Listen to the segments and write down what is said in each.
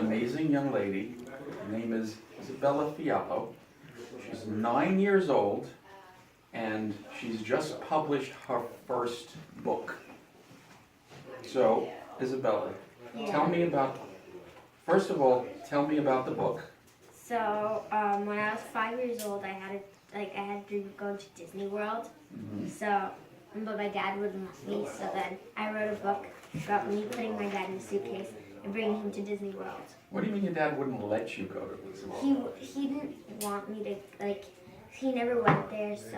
amazing young lady. Her name is Isabella Fiallo. She's 9 years old, and she's just published her first book. So, Isabella, tell me about, first of all, tell me about the book. So, when I was 5 years old, I had a dream of going to Disney World. But my dad wouldn't let me. So then I wrote a book about me putting my dad in a suitcase and bringing him to Disney World. What do you mean your dad wouldn't let you go to Disney World? He didn't want me to he never went there, so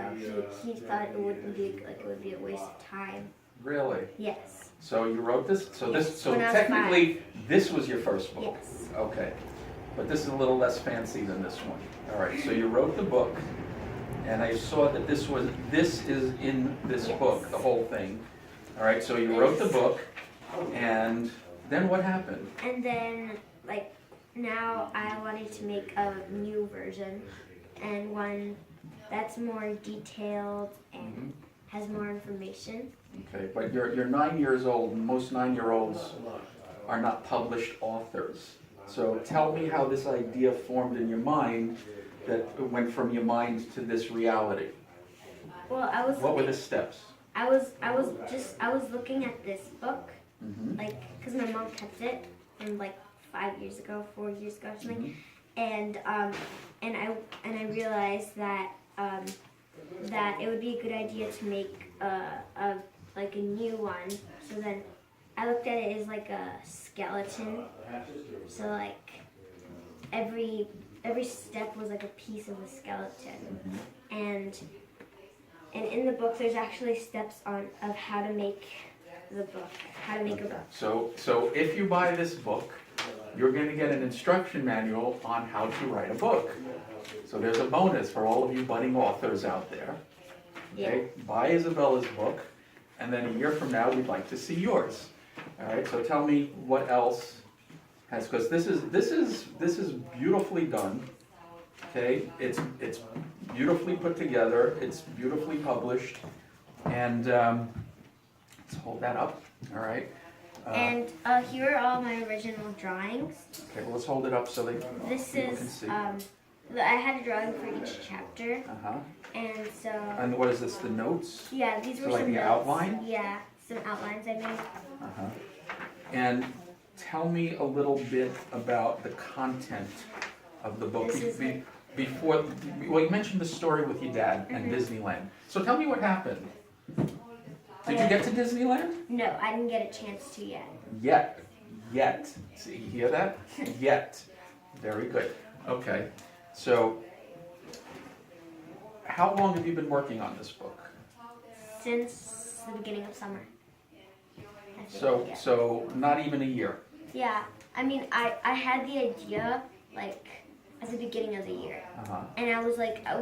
he thought it wouldn't be it would be a waste of time. Really? Yes. So you wrote this? So yes, so technically this was your first book. Yes. Okay. But this is a little less fancy than this one. All right. So you wrote the book, and I saw that this is in this book, the whole thing. All right. So you wrote the book, and then what happened? And then now I wanted to make a new version, and one that's more detailed and has more information. Okay, but you're 9 years old, and most 9-year-olds are not published authors. So tell me how this idea formed in your mind, that went from your mind to this reality. Well, What were the steps? I was looking at this book, because my mom kept it from 5 years ago, 4 years ago or something, and I realized that it would be a good idea to make a new one. So then I looked at it as a skeleton. So every step was a piece of a skeleton, and in the book there's actually steps of how to make the book, how to make a book. So if you buy this book, you're going to get an instruction manual on how to write a book. So there's a bonus for all of you budding authors out there. Okay? Yeah. Buy Isabella's book, and then a year from now we'd like to see yours. All right. So tell me what else has, because this is beautifully done. Okay. It's beautifully put together. It's beautifully published, and let's hold that up. All right. And here are all my original drawings. Okay, well let's hold it up so people can see. I had a drawing for each chapter. And so. And what is this? The notes? Yeah, these were so some the notes. Outline? Yeah, some outlines I made. And tell me a little bit about the content of the book. Before, well, you mentioned the story with your dad and Disneyland. So tell me what happened. Did you get to Disneyland? No, I didn't get a chance to yet. Yet. See, you hear that? Yet. Very good. Okay. So, how long have you been working on this book? Since the beginning of summer. So not even a year. Yeah. I mean, I had the idea at the beginning of the year, and I was I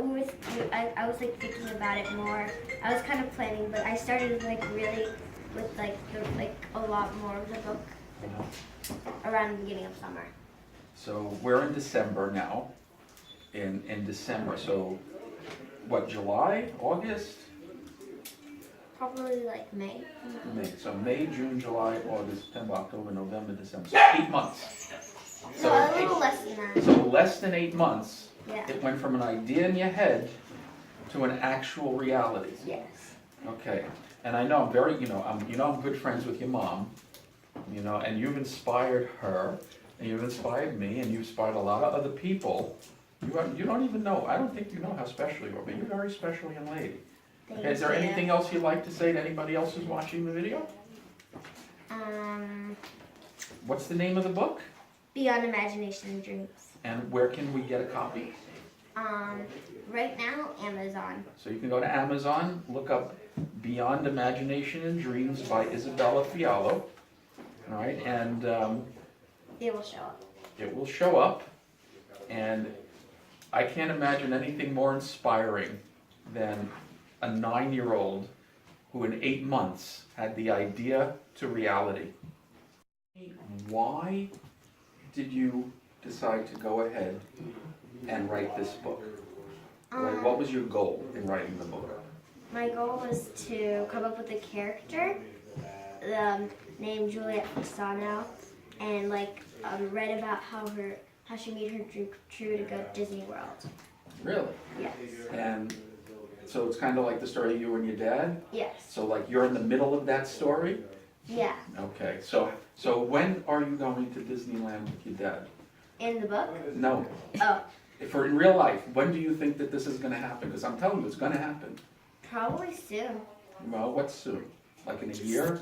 was thinking about it more. I was kind of planning, but I started really with a lot more of the book around the beginning of summer. So we're in December now. In December, so what? July, August? Probably May. May. So May, June, July, August, September, October, November, December. So 8 months. So a little less than that. So less than 8 months. Yeah. It went from an idea in your head to an actual reality. Yes. Okay. And I know I'm very, I'm good friends with your mom, and you've inspired her, and you've inspired me, and you've inspired a lot of other people. You don't even know. I don't think you know how special you are, but you're a very special young lady. Okay, is there anything else you'd like to say to anybody else who's watching the video? What's the name of the book? Beyond Imagination and Dreams. And where can we get a copy? Right now, Amazon. So you can go to Amazon, look up Beyond Imagination and Dreams by Isabella Fiallo. All right, and it will show up. It will show up, and I can't imagine anything more inspiring than a 9-year-old who in 8 months had the idea to reality. Why did you decide to go ahead and write this book? What was your goal in writing the book? My goal was to come up with a character named Juliet, Frazzano, and read about how she made her dream true to go to Disney World. Really? Yes. And so it's kind of like the story of you and your dad? Yes. So like you're in the middle of that story? Yeah. Okay, so when are you going to Disneyland with your dad? In the book? No. Oh, For in real life, when do you think that this is gonna happen? Because I'm telling you, it's gonna happen. probably soon. Well, what's soon? Like in a year?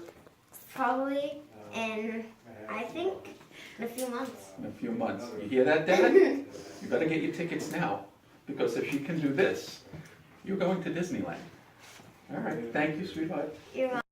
Probably in, I think, in a few months. In a few months. You hear that, Dad? You better get your tickets now, because if she can do this, you're going to Disneyland. All right, thank you, sweetheart. You're welcome.